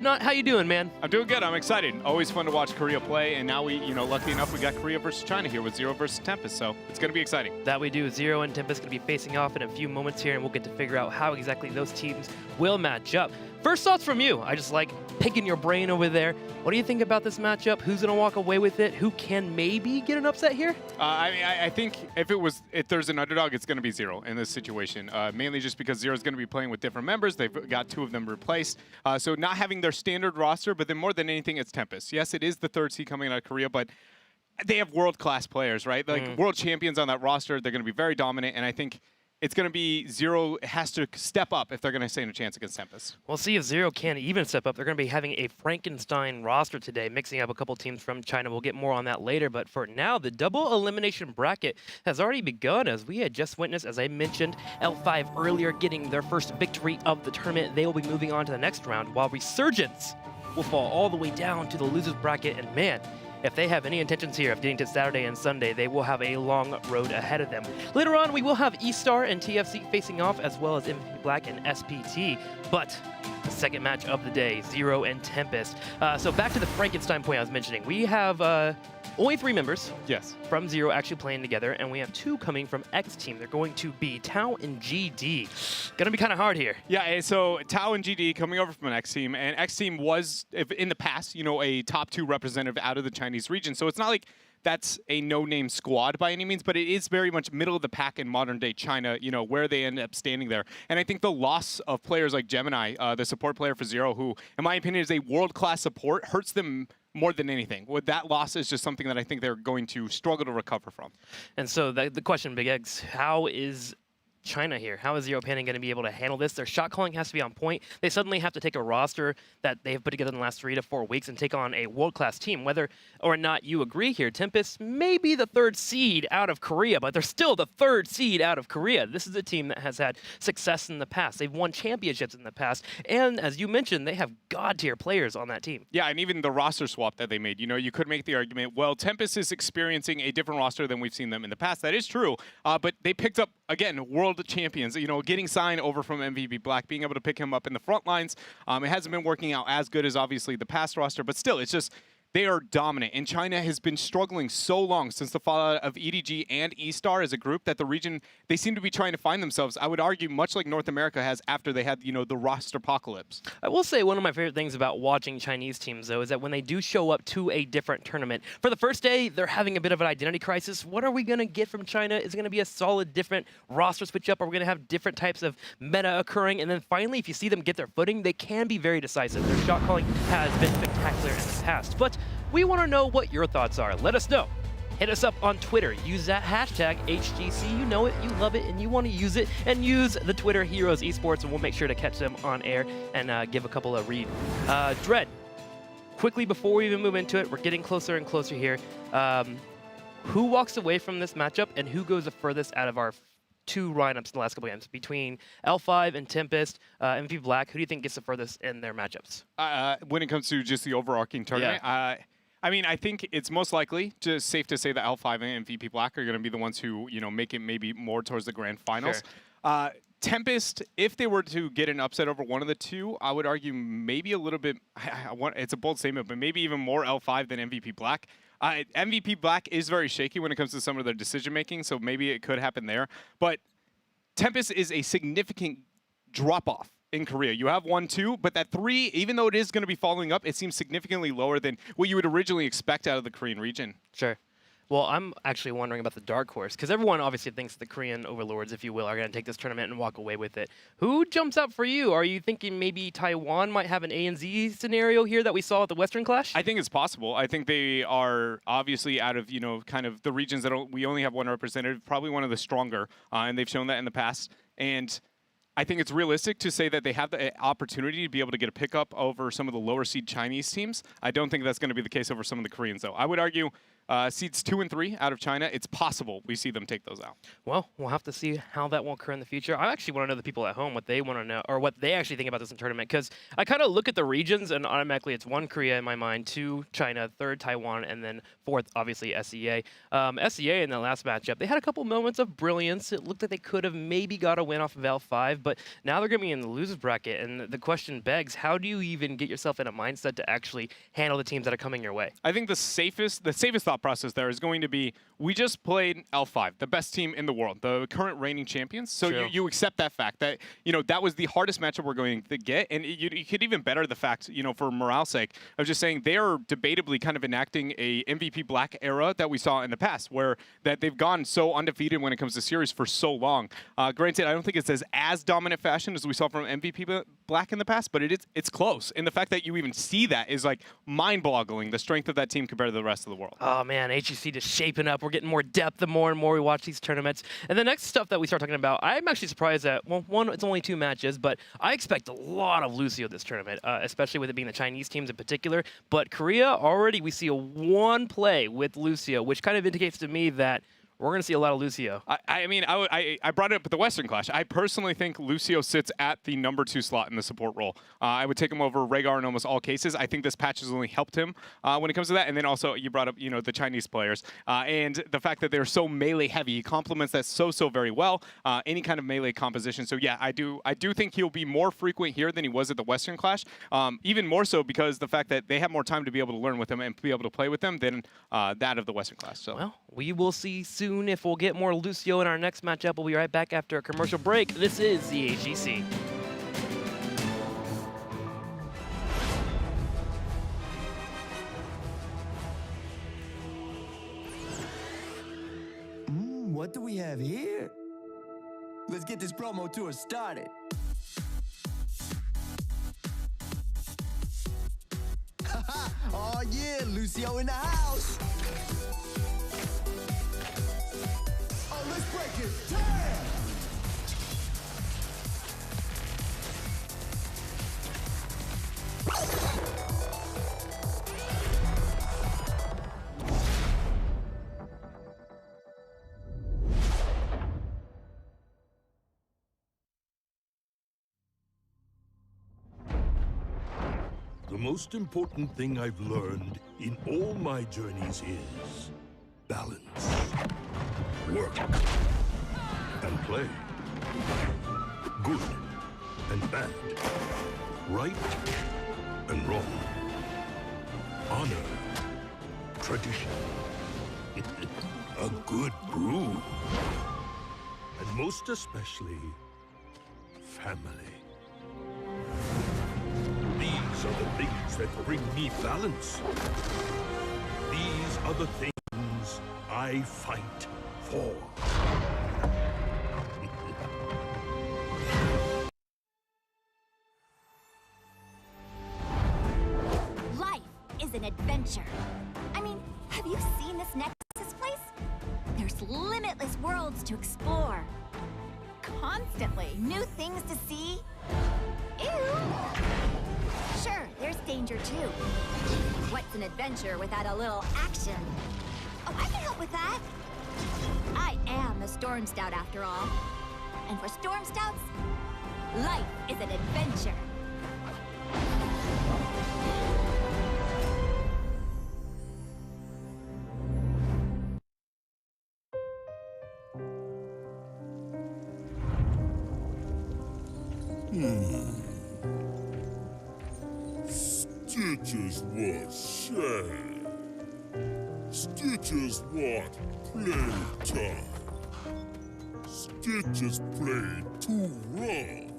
Not how you doing, man? I'm doing good. I'm excited. Always fun to watch Korea play, and now we, lucky enough, we got Korea versus China here with Zero versus Tempest, so it's going to be exciting. That we do. Zero and Tempest going to be facing off in a few moments here, and we'll get to figure out how exactly those teams will match up. First thoughts from you. I just like picking your brain over there. What do you think about this matchup? Who's going to walk away with it? Who can maybe get an upset here? I think if there's an underdog, it's going to be Zero in this situation. Mainly just because Zero's going to be playing with different members. They've got two of them replaced. So not having their standard roster, but then more than anything, it's Tempest. Yes, it is the third seed coming out of Korea, but they have world-class players, right? Like world champions on that roster. They're going to be very dominant, and I think it's going to be Zero has to step up if they're going to stand a chance against Tempest. We'll see if Zero can even step up. They're going to be having a Frankenstein roster today, mixing up a couple teams from China. We'll get more on that later, but for now, the double elimination bracket has already begun, as we had just witnessed, as I mentioned, L5 earlier getting their first victory of the tournament. They will be moving on to the next round, while Resurgence will fall all the way down to the losers bracket, and man, if they have any intentions here of getting to Saturday and Sunday, they will have a long road ahead of them. Later on, we will have E-Star and TFC facing off, as well as MVP Black and SPT. But the second match of the day, Zero and Tempest. So back to the Frankenstein point I was mentioning. We have only 3 members from Zero actually playing together, and we have 2 coming from X Team. They're going to be Tao and GD. Gonna be kind of hard here. Yeah, so Tao and GD coming over from an X Team, and X Team was, in the past, a top 2 representative out of the Chinese region. So it's not like that's a no-name squad by any means, but it is very much middle of the pack in modern-day China, where they end up standing there. And I think the loss of players like Gemini, the support player for Zero, who, in my opinion, is a world-class support, hurts them more than anything. That loss is just something that I think they're going to struggle to recover from. And so the question, Big Eggs, how is China here? How is Zero Panning going to be able to handle this? Their shot calling has to be on point. They suddenly have to take a roster that they've put together in the last 3 to 4 weeks and take on a world-class team. Whether or not you agree here, Tempest may be the 3rd seed out of Korea, but they're still the 3rd seed out of Korea. This is a team that has had success in the past. They've won championships in the past, and as you mentioned, they have god-tier players on that team. Yeah, and even the roster swap that they made, you could make the argument, well, Tempest is experiencing a different roster than we've seen them in the past. That is true, but they picked up, again, world champions, getting signed over from MVP Black, being able to pick him up in the front lines. It hasn't been working out as good as obviously the past roster, but still, it's just they are dominant. And China has been struggling so long since the fallout of EDG and E-Star as a group that the region, they seem to be trying to find themselves, I would argue, much like North America has after they had, the roster apocalypse. I will say one of my favorite things about watching Chinese teams, though, is that when they do show up to a different tournament, for the first day, they're having a bit of an identity crisis. What are we going to get from China? Is it going to be a solid, different roster switch up? Are we going to have different types of meta occurring? And then finally, if you see them get their footing, they can be very decisive. Their shot calling has been spectacular in the past. But we want to know what your thoughts are. Let us know. Hit us up on Twitter. Use that hashtag HGC. You know it, you love it, and you want to use it. And use the Twitter Heroes Esports, and we'll make sure to catch them on air and give a couple of read. Dread, quickly before we even move into it, we're getting closer and closer here. Who walks away from this matchup, and who goes the furthest out of our 2 lineups in the last couple games between L5 and Tempest, MVP Black? Who do you think gets the furthest in their matchups? When it comes to just the overarching tournament, I think it's most likely just safe to say that L5 and MVP Black are going to be the ones who, make it maybe more towards the grand finals. Sure. Tempest, if they were to get an upset over one of the 2, I would argue maybe a little bit, it's a bold statement, but maybe even more L5 than MVP Black. MVP Black is very shaky when it comes to some of their decision-making, so maybe it could happen there. But Tempest is a significant drop-off in Korea. You have 1, 2, but that 3, even though it is going to be following up, it seems significantly lower than what you would originally expect out of the Korean region. Sure. Well, I'm actually wondering about the dark horse, because everyone obviously thinks the Korean overlords, if you will, are going to take this tournament and walk away with it. Who jumps out for you? Are you thinking maybe Taiwan might have an ANZ scenario here that we saw at the Western Clash? I think it's possible. I think they are obviously out of, kind of the regions that we only have 1 representative, probably one of the stronger, and they've shown that in the past. And I think it's realistic to say that they have the opportunity to be able to get a pickup over some of the lower seed Chinese teams. I don't think that's going to be the case over some of the Koreans, though. I would argue seeds 2 and 3 out of China, it's possible we see them take those out. Well, we'll have to see how that will occur in the future. I actually want to know the people at home what they want to know, or what they actually think about this tournament, because I kind of look at the regions and automatically it's 1 Korea in my mind, 2 China, 3rd Taiwan, and then 4th obviously SEA. SEA in that last matchup, they had a couple moments of brilliance. It looked like they could have maybe got a win off of L5, but now they're going to be in the losers bracket, and the question begs, how do you even get yourself in a mindset to actually handle the teams that are coming your way? I think the safest thought process there is going to be, we just played L5, the best team in the world, the current reigning champions. So you accept that fact that, that was the hardest matchup we're going to get. And you could even better the fact, for morale's sake, of just saying they are debatably kind of enacting a MVP Black era that we saw in the past, where that they've gone so undefeated when it comes to series for so long. Granted, I don't think it's as dominant fashion as we saw from MVP Black in the past, but it's close. And the fact that you even see that is like mind-boggling, the strength of that team compared to the rest of the world. Oh man, HGC just shaping up. We're getting more depth the more and more we watch these tournaments. And the next stuff that we start talking about, I'm actually surprised that, well, one, it's only 2 matches, but I expect a lot of Lucio this tournament, especially with it being the Chinese teams in particular. But Korea, already we see a 1 play with Lucio, which kind of indicates to me that we're going to see a lot of Lucio. I brought it up at the Western Clash. I personally think Lucio sits at the number 2 slot in the support role. I would take him over Rhaegar in almost all cases. I think this patch has only helped him when it comes to that. And then also you brought up, the Chinese players and the fact that they're so melee heavy. He complements that so very well. Any kind of melee composition. So yeah, I do think he'll be more frequent here than he was at the Western Clash. Even more so because the fact that they have more time to be able to learn with him and be able to play with them than that of the Western Clash. So well, we will see soon if we'll get more Lucio in our next matchup. We'll be right back after a commercial break. This is the HGC. What do we have here? Let's get this promo tour started. Oh yeah, Lucio in the house. Oh, let's break it. Damn! The most important thing I've learned in all my journeys is balance. Work and play. Good and bad. Right and wrong. Honor. Tradition. A good brew. And most especially, family. These are the things that bring me balance. These are the things I fight for. Life is an adventure. I mean, have you seen this Nexus place? There's limitless worlds to explore. Constantly new things to see. Ew! Sure, there's danger too. What's an adventure without a little action? Oh, I can help with that. I am a Storm Scout after all. And for Storm Scouts, life is an adventure. Stitches want shame. Stitches want playtime. Stitches play too rough.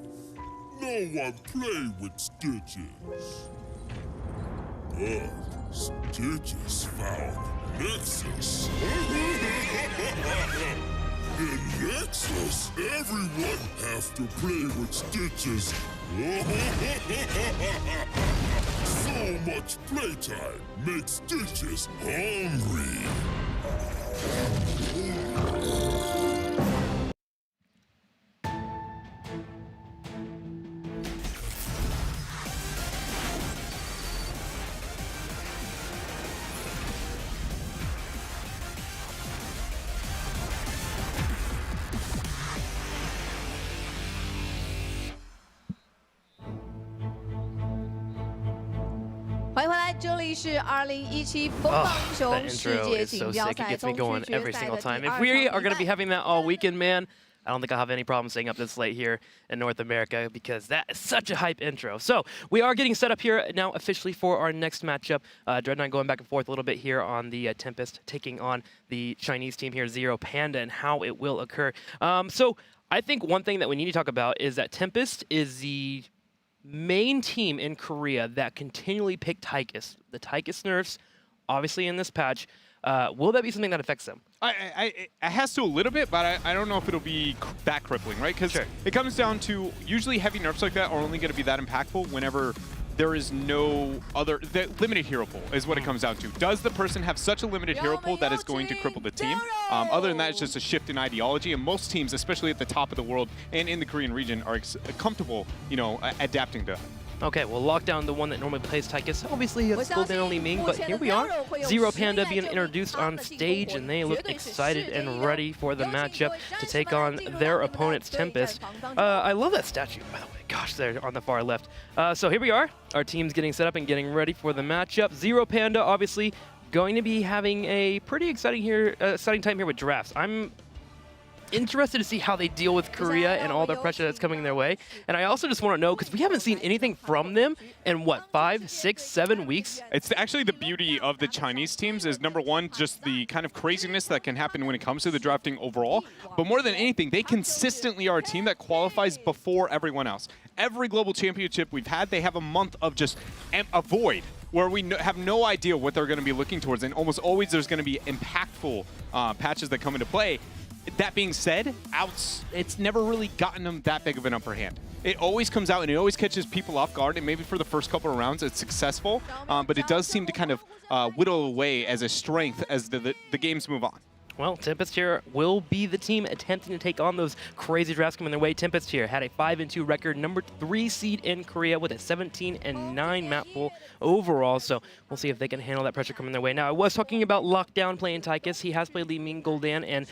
No one play with Stitches. But Stitches found Nexus. In Nexus, everyone have to play with Stitches. So much playtime makes Stitches hungry. 欢迎回来，这里是2017风暴英 That 雄世 intro 界 is so 锦标 sick. It 赛 gets me 东 going 区 every 决赛 single 的 time. 第 If 二 we 场 are 比 going to be 赛。 having that all weekend, man, I don't think I'll have any problem staying up this late here in North America because that is such a hype intro. So we are getting set up here now officially for our next matchup. Dread and I going back and forth a little bit here on the Tempest, taking on the Chinese team here, Zero Panda, and how it will occur. So I think one thing that we need to talk about is that Tempest is the main team in Korea that continually pick Tychus. The Tychus nerfs, obviously in this patch, will that be something that affects them? It has to a little bit, but I don't know if it'll be that crippling, right? Because it comes down to usually heavy nerfs like that are only going to be that impactful whenever there is no other. The limited hero pool is what it comes down to. Does the person have such a limited hero pool that is going to cripple the team? Other than that, it's just a shift in ideology, and most teams, especially at the top of the world and in the Korean region, are comfortable, adapting to that. Okay, well, Lockdown, the one that normally plays Tychus, obviously it's still Li Ming, but here we are. Zero Panda being introduced on stage, and they look excited and ready for the matchup to take on their opponent's Tempest. I love that statue, by the way. Gosh, they're on the far left. So here we are. Our team's getting set up and getting ready for the matchup. Zero Panda, obviously, going to be having a pretty exciting time here with drafts. I'm interested to see how they deal with Korea and all the pressure that's coming their way. And I also just want to know, because we haven't seen anything from them in, what, 5, 6, 7 weeks? It's actually the beauty of the Chinese teams is, number one, just the kind of craziness that can happen when it comes to the drafting overall. But more than anything, they consistently are a team that qualifies before everyone else. Every global championship we've had, they have a month of just a void where we have no idea what they're going to be looking towards. And almost always there's going to be impactful patches that come into play. That being said, it's never really gotten them that big of an upper hand. It always comes out and it always catches people off guard, and maybe for the first couple of rounds it's successful, but it does seem to kind of whittle away as a strength as the games move on. Well, Tempest here will be the team attempting to take on those crazy drafts coming their way. Tempest here had a 5-2 record, number 3 seed in Korea with a 17-9 map pool overall. So we'll see if they can handle that pressure coming their way. Now, I was talking about Lockdown playing Tychus. He has played Li Ming Gul'dan, and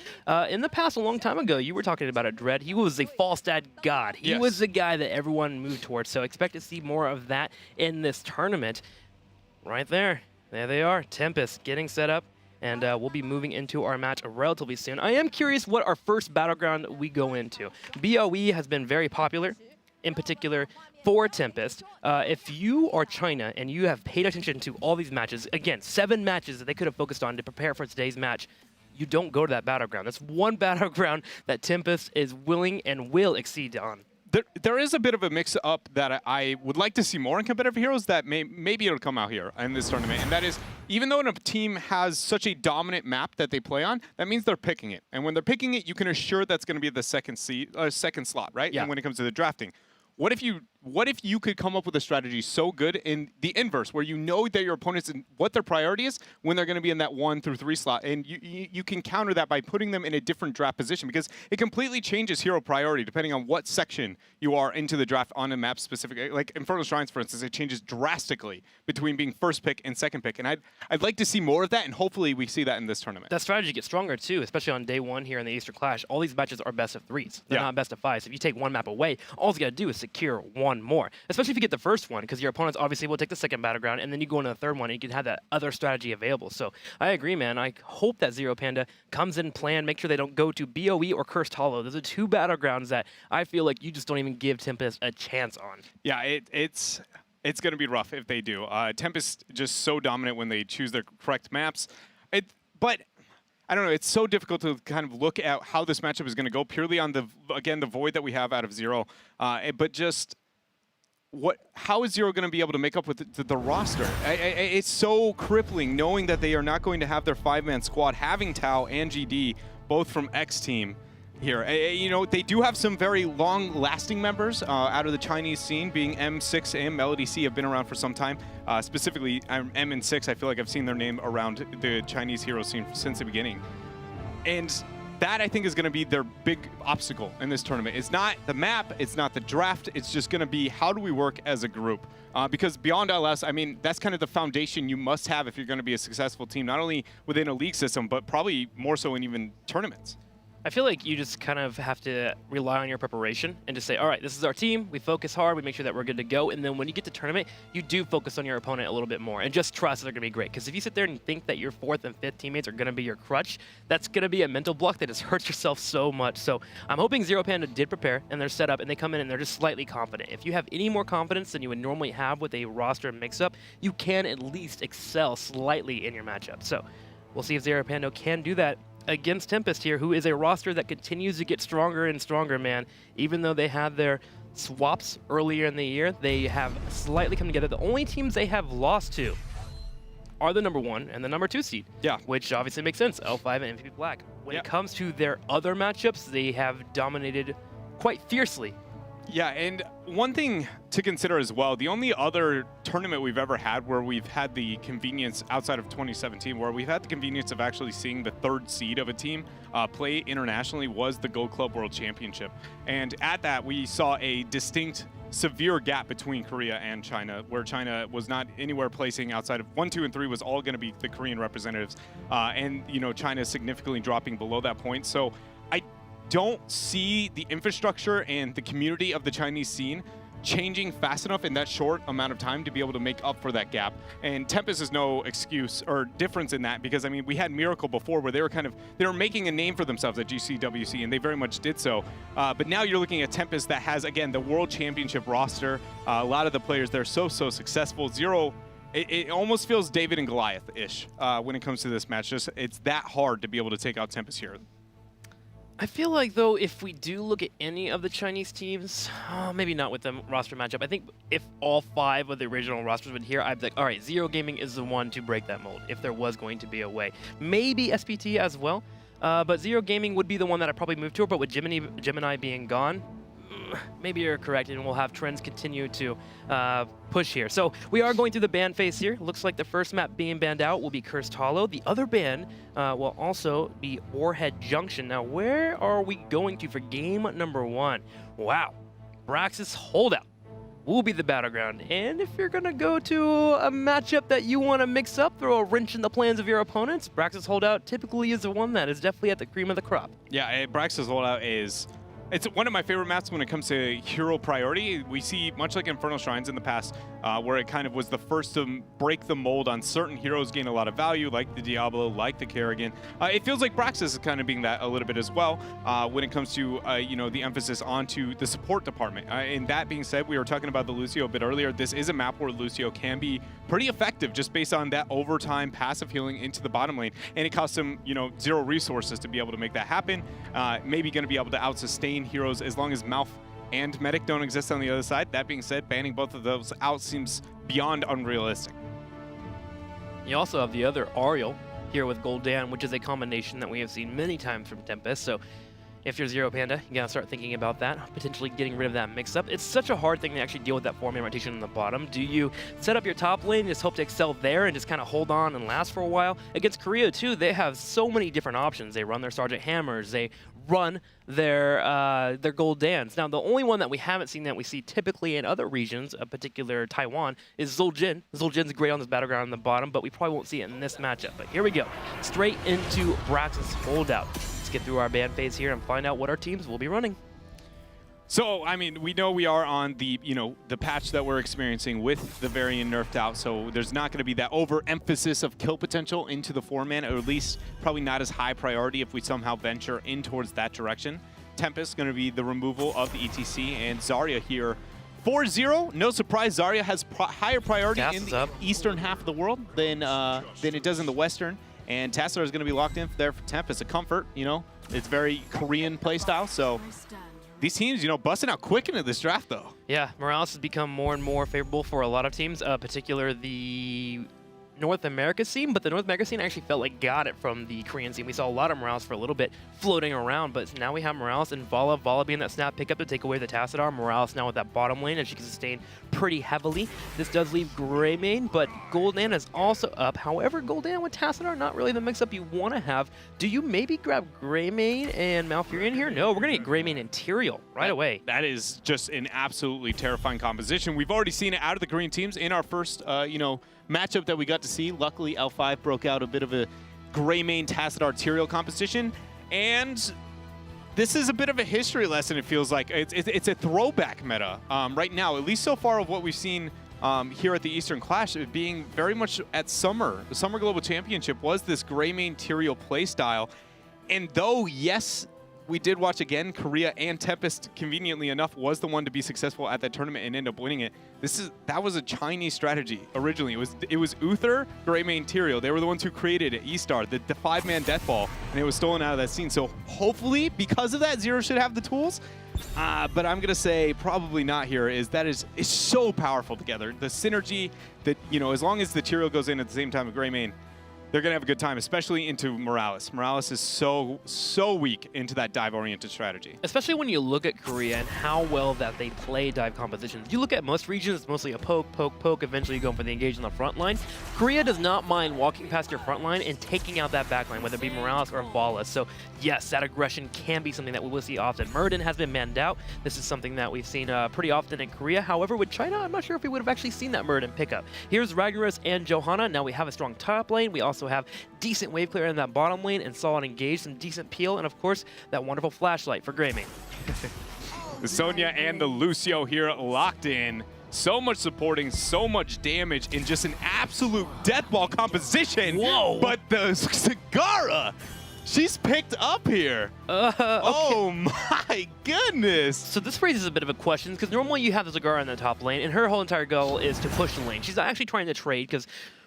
in the past, a long time ago, you were talking about it, Dread. He was a false dad god. He was the guy that everyone moved towards. So expect to see more of that in this tournament. Right there. There they are. Tempest getting set up. And we'll be moving into our match relatively soon. I am curious what our first battleground we go into. BOE has been very popular, in particular for Tempest. If you are China and you have paid attention to all these matches, again, 7 matches that they could have focused on to prepare for today's match, you don't go to that battleground. That's one battleground that Tempest is willing and will exceed on. There is a bit of a mix-up that I would like to see more in competitive heroes that maybe it'll come out here in this tournament, and that is, even though a team has such a dominant map that they play on, that means they're picking it. And when they're picking it, you can assure that's going to be the second slot, right? Yeah. And when it comes to the drafting. What if you could come up with a strategy so good in the inverse, where you know that your opponents and what their priority is when they're going to be in that 1 through 3 slot, and you can counter that by putting them in a different draft position, because it completely changes hero priority depending on what section you are into the draft on a map specific. Like Infernal Shrines, for instance, it changes drastically between being first pick and second pick, and I'd like to see more of that, and hopefully we see that in this tournament. That strategy gets stronger too, especially on day 1 here in the Eastern Clash. All these matches are best of 3s. They're not best of 5s. So if you take one map away, all you got to do is secure one more, especially if you get the first one, because your opponents obviously will take the second battleground, and then you go into the third one and you can have that other strategy available. So I agree, man. I hope that Zero Panda comes in planned. Make sure they don't go to BOE or Cursed Hollow. Those are 2 battlegrounds that I feel like you just don't even give Tempest a chance on. Yeah, it's going to be rough if they do. Tempest just so dominant when they choose their correct maps. But I don't know, it's so difficult to kind of look at how this matchup is going to go purely on the void that we have out of Zero. But just how is Zero going to be able to make up with the roster? It's so crippling knowing that they are not going to have their 5-man squad, having Tao and GD, both from X Team here. They do have some very long-lasting members out of the Chinese scene, being M6 and Melody C have been around for some time. Specifically, M and 6, I feel like I've seen their name around the Chinese hero scene since the beginning. And that, I think, is going to be their big obstacle in this tournament. It's not the map, it's not the draft, it's just going to be how do we work as a group. Because beyond LS, I mean, that's kind of the foundation you must have if you're going to be a successful team, not only within a league system, but probably more so in even tournaments. I feel like you just kind of have to rely on your preparation and just say, all right, this is our team. We focus hard. We make sure that we're good to go. And then when you get to tournament, you do focus on your opponent a little bit more and just trust they're going to be great. Because if you sit there and think that your 4th and 5th teammates are going to be your crutch, that's going to be a mental block that just hurts yourself so much. So I'm hoping Zero Panda did prepare and they're set up and they come in and they're just slightly confident. If you have any more confidence than you would normally have with a roster mix-up, you can at least excel slightly in your matchup. So we'll see if Zero Panda can do that against Tempest here, who is a roster that continues to get stronger and stronger, man. Even though they had their swaps earlier in the year, they have slightly come together. The only teams they have lost to are the #1 and the #2 seed. Yeah. Which obviously makes sense, L5 and MVP Black. When it comes to their other matchups, they have dominated quite fiercely. Yeah, and one thing to consider as well, the only other tournament we've ever had where we've had the convenience outside of 2017, where we've had the convenience of actually seeing the 3rd seed of a team play internationally was the Gold Club World Championship. And at that, we saw a distinct, severe gap between Korea and China, where China was not anywhere placing outside of 1, 2, and 3 was all going to be the Korean representatives. And, you know, China significantly dropping below that point. So I don't see the infrastructure and the community of the Chinese scene changing fast enough in that short amount of time to be able to make up for that gap. And Tempest is no excuse or difference in that, because I mean, we had Miracle before where they were making a name for themselves at GCWC, and they very much did so. But now you're looking at Tempest that has, again, the World Championship roster. A lot of the players, they're so successful. Zero, it almost feels David and Goliath-ish when it comes to this match. Just it's that hard to be able to take out Tempest here. I feel like, though, if we do look at any of the Chinese teams, maybe not with the roster matchup, I think if all 5 of the original rosters would here, I'd be like, all right, Zero Gaming is the one to break that mold if there was going to be a way. Maybe SPT as well, but Zero Gaming would be the one that I'd probably move to, but with Gemini being gone, maybe you're correct, and we'll have trends continue to push here. So we are going through the ban phase here. Looks like the first map being banned out will be Cursed Hollow. The other ban will also be Warhead Junction. Now, where are we going to for game #1? Wow, Brax's Holdout will be the battleground. And if you're going to go to a matchup that you want to mix up, throw a wrench in the plans of your opponents, Brax's Holdout typically is the one that is definitely at the cream of the crop. Yeah, Brax's Holdout is... It's one of my favorite maps when it comes to hero priority. We see, much like Infernal Shrines in the past, where it kind of was the first to break the mold on certain heroes, gain a lot of value, like the Diablo, like the Kerrigan. It feels like Braxis is kind of being that a little bit as well when it comes to, you know, the emphasis onto the support department. And that being said, we were talking about the Lucio a bit earlier. This is a map where Lucio can be pretty effective just based on that overtime passive healing into the bottom lane. And it costs him, you know, 0 resources to be able to make that happen. Maybe going to be able to out-sustain heroes as long as Malf and Medic don't exist on the other side. That being said, banning both of those out seems beyond unrealistic. You also have the other Ariel here with Gul'dan, which is a combination that we have seen many times from Tempest. So if you're Zero Panda, you gotta start thinking about that, potentially getting rid of that mix-up. It's such a hard thing to actually deal with that 4-man rotation in the bottom. Do you set up your top lane, just hope to excel there and just kind of hold on and last for a while? Against Korea, too, they have so many different options. They run their Sergeant Hammers, they run their Gul'dans. Now, the only one that we haven't seen that we see typically in other regions, a particular Taiwan, is Zul'jin. Zul'jin's great on this battleground in the bottom, but we probably won't see it in this matchup. But here we go, straight into Brax's Holdout. Let's get through our ban phase here and find out what our teams will be running. So, I mean, we know we are on the, you know, the patch that we're experiencing with the variant nerfed out, so there's not going to be that overemphasis of kill potential into the 4-man, or at least probably not as high priority if we somehow venture in towards that direction. Tempest going to be the removal of the ETC, and Zarya here 4-0. No surprise, Zarya has higher priority in the eastern half of the world than it does in the western. And Tassadar is going to be locked in there for Tempest, a comfort, you know. It's very Korean playstyle, so these teams, you know, busting out quick into this draft, though. Yeah, Morales has become more and more favorable for a lot of teams, particularly the North America scene, but the North America scene actually felt like got it from the Korean scene. We saw a lot of Morales for a little bit floating around, but now we have Morales and Vala being that snap pickup to take away the Tassadar. Morales now with that bottom lane, and she can sustain pretty heavily. This does leave Greymane, but Gul'dan is also up. However, Gul'dan with Tassadar, not really the mix-up you want to have. Do you maybe grab Greymane and Malfurion here? No, we're going to get Greymane and Tyrael right away. That is just an absolutely terrifying composition. We've already seen it out of the Korean teams in our first, you know, matchup that we got to see. Luckily, L5 broke out a bit of a Greymane Tassadar Tyrael competition, and this is a bit of a history lesson, it feels like. It's a throwback meta right now, at least so far of what we've seen here at the Eastern Clash, it being very much at Summer. The Summer Global Championship was this Greymane Tyrael playstyle. And though, yes, we did watch again, Korea and Tempest, conveniently enough, was the one to be successful at that tournament and end up winning it. That was a Chinese strategy originally. It was Uther, Greymane, Tyrael. They were the ones who created it, E-Star, the 5-man death ball, and it was stolen out of that scene. So hopefully, because of that, Zero should have the tools. But I'm gonna say probably not here. It's so powerful together. The synergy that, you know, as long as the Tyrael goes in at the same time with Greymane, they're going to have a good time, especially into Morales. Morales is so weak into that dive-oriented strategy. Especially when you look at Korea and how well that they play dive compositions. You look at most regions, it's mostly a poke, poke, poke. Eventually you go for the engage on the front line. Korea does not mind walking past your front line and taking out that back line, whether it be Morales or Bala. So yes, that aggression can be something that we will see often. Murden has been manned out. This is something that we've seen pretty often in Korea. However, with China, I'm not sure if we would have actually seen that Murden pickup. Here's Ragnaros and Johanna. Now we have a strong top lane. We also have decent wave clear in that bottom lane and solid engage, some decent peel, and of course, that wonderful flashlight for Greymane. The Sonya and the Lucio here locked in. So much supporting, so much damage in just an absolute death ball composition. Whoa! But the Zagara, she's picked up here. Okay. Oh my goodness. So this raises a bit of a question, because normally you have the Zagara in the top lane, and her whole entire goal is to push the lane. She's not actually trying to trade, because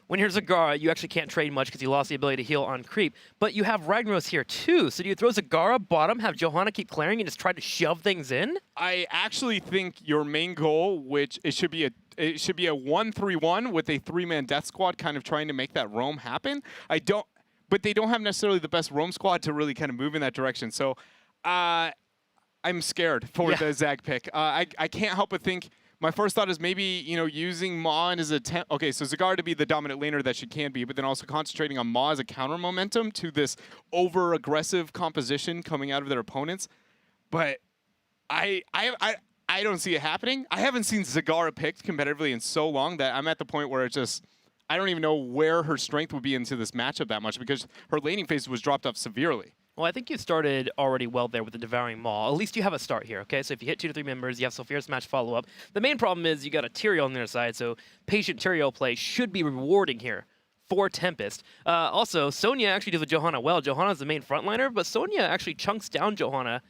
when you're Zagara, you actually can't trade much because you lost the ability to heal on creep. But you have Ragnaros here too. So do you throw Zagara bottom, have Johanna keep clearing, and just try to shove things in? I actually think your main goal, which it should be a 1-3-1 with a 3-man death squad, kind of trying to make that roam happen. But they don't have necessarily the best roam squad to really kind of move in that direction. So I'm scared for the Zag pick. I can't help but think. My first thought is maybe, you know, using Ma as a okay, so Zagara to be the dominant laner that she can be, but then also concentrating on Ma as a counter momentum to this over-aggressive composition coming out of their opponents. But I don't see it happening. I haven't seen Zagara picked competitively in so long that I'm at the point where it's just, I don't even know where her strength would be into this matchup that much, because her laning phase was dropped off severely. Well, I think you started already well there with the Devouring Maw. At least you have a start here, okay? So if you hit 2 to 3 members, you have Sophia's match follow-up. The main problem is you got a Tyrael on the other side, so patient Tyrael play should be rewarding here for Tempest. Also, Sonya actually does with Johanna well. Johanna's the main frontliner, but Sonya actually chunks down Johanna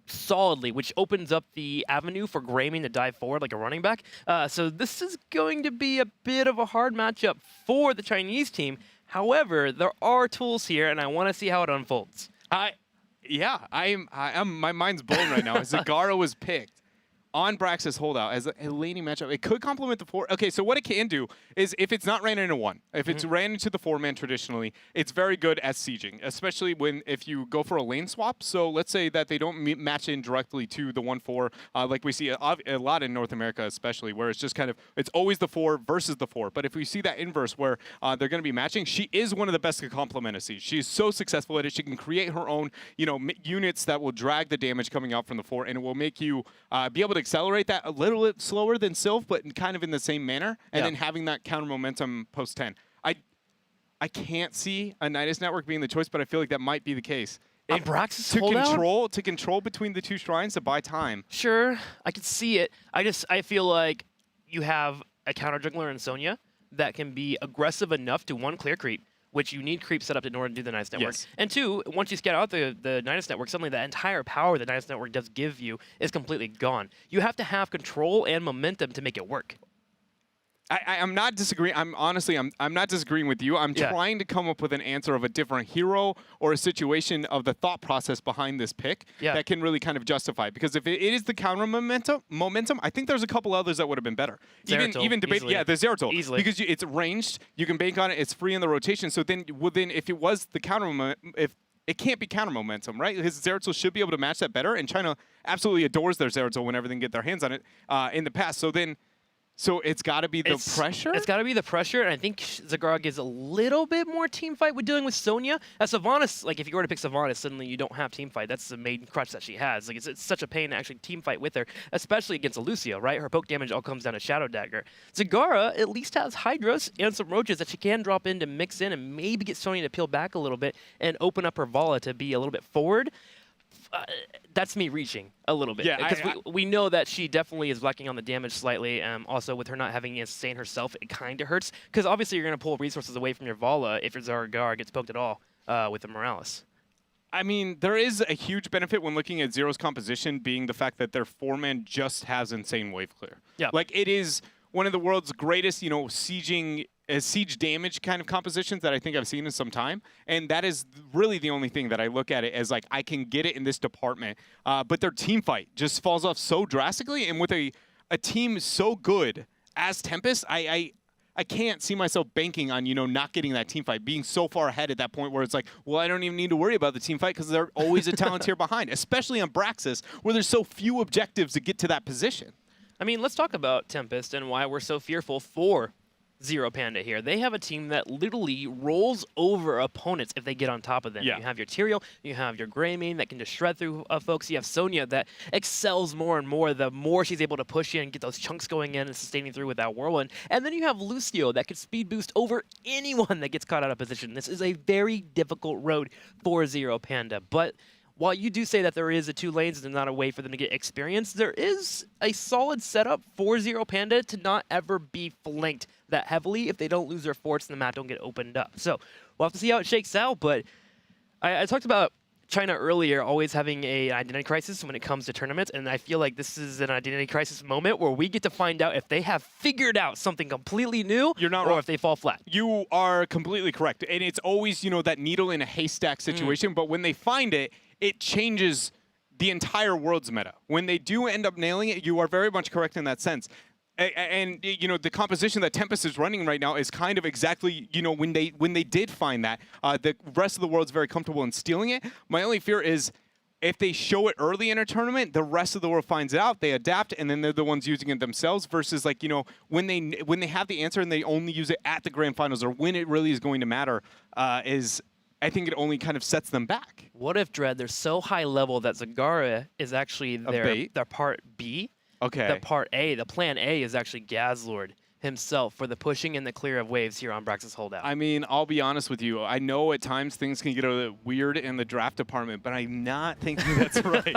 solidly, which opens up the avenue for Greymane to dive forward like a running back. So this is going to be a bit of a hard matchup for the Chinese team. However, there are tools here, and I want to see how it unfolds. My mind's blown right now. Zagara was picked on Brax's holdout as a laning matchup. It could complement the 4. Okay, so what it can do is if it's not ran into 1, if it's ran into the 4-man traditionally, it's very good at sieging, especially if you go for a lane swap. So let's say that they don't match in directly to the 1-4, like we see a lot in North America, especially, where it's just kind of, it's always the 4 versus the 4. But if we see that inverse where they're going to be matching, she is one of the best to complement a siege. She's so successful at it. She can create her own, you know, units that will drag the damage coming out from the 4, and it will make you be able to accelerate that a little bit slower than Sylph, but kind of in the same manner, and then having that counter momentum post 10. I can't see a Nidus network being the choice, but I feel like that might be the case. To control between the 2 shrines to buy time. Sure, I can see it. I feel like you have a counter jungler in Sonya that can be aggressive enough to, 1, clear creep, which you need creep set up in order to do the Nidus network. Yes. And 2, once you scout out the Nidus network, suddenly the entire power the Nidus network does give you is completely gone. You have to have control and momentum to make it work. I'm not disagreeing. I'm not disagreeing with you. I'm trying to come up with an answer of a different hero or a situation of the thought process behind this pick that can really kind of justify it. Because if it is the counter momentum, I think there's a couple others that would have been better. Even debate, easily. the Zeratul, Easily. because it's ranged, you can bank on it. It's free in the rotation. So then, if it was the counter momentum, it can't be counter momentum, right? His Zeratul should be able to match that better, and China absolutely adores their Zeratul whenever they can get their hands on it in the past. So it's got to be the pressure? It's got to be the pressure, and I think Zagara gives a little bit more team fight with dealing with Sonya. As Sylvanas, like if you were to pick Sylvanas, suddenly you don't have team fight. That's the main crutch that she has. Like it's such a pain to actually team fight with her, especially against a Lucio, right? Her poke damage all comes down to Shadow Dagger. Zagara at least has Hydras and some Roaches that she can drop in to mix in and maybe get Sonya to peel back a little bit and open up her Vala to be a little bit forward. That's me reaching a little bit. Yeah, because we know that she definitely is lacking on the damage slightly. Also, with her not having a sustain herself, it kind of hurts. Because obviously, you're going to pull resources away from your Vala if your Zaragar gets poked at all with the Morales. I mean, there is a huge benefit when looking at Zero's composition being the fact that their 4-man just has insane wave clear. Yeah. Like, it is one of the world's greatest, siege damage kind of compositions that I think I've seen in some time. And that is really the only thing that I look at it as, like, I can get it in this department. But their team fight just falls off so drastically. And with a team so good as Tempest, I can't see myself banking on, not getting that team fight, being so far ahead at that point where it's like, well, I don't even need to worry about the team fight because they're always a talent tier behind, especially on Braxis, where there's so few objectives to get to that position. I mean, let's talk about Tempest and why we're so fearful for Zero Panda here. They have a team that literally rolls over opponents if they get on top of them. Yeah. You have your Tyrael, you have your Greymane that can just shred through folks. You have Sonya that excels more and more the more she's able to push in and get those chunks going in and sustaining through with that Whirlwind. And then you have Lucio that can speed boost over anyone that gets caught out of position. This is a very difficult road for Zero Panda. But while you do say that there is 2 lanes and not a way for them to get experience, there is a solid setup for Zero Panda to not ever be flanked that heavily if they don't lose their forts and the map don't get opened up. So we'll have to see how it shakes out, but I talked about China earlier always having an identity crisis when it comes to tournaments, and I feel like this is an identity crisis moment where we get to find out if they have figured out something completely new. You're not or wrong. If they fall flat. You are completely correct. And it's always, that needle in a haystack situation, but when they find it, it changes the entire world's meta. When they do end up nailing it, you are very much correct in that sense. And the composition that Tempest is running right now is kind of exactly, when they did find that, the rest of the world's very comfortable in stealing it. My only fear is if they show it early in a tournament, the rest of the world finds it out, they adapt, and then they're the ones using it themselves versus when they have the answer and they only use it at the grand finals or when it really is going to matter I think it only kind of sets them back. What if, Dread, they're so high level that Zagara is actually their part B? Okay. The part A, the plan A is actually Gazlord himself for the pushing and the clear of waves here on Braxis Holdout. I mean, I'll be honest with you. I know at times things can get a little weird in the draft department, but I'm not thinking that's right.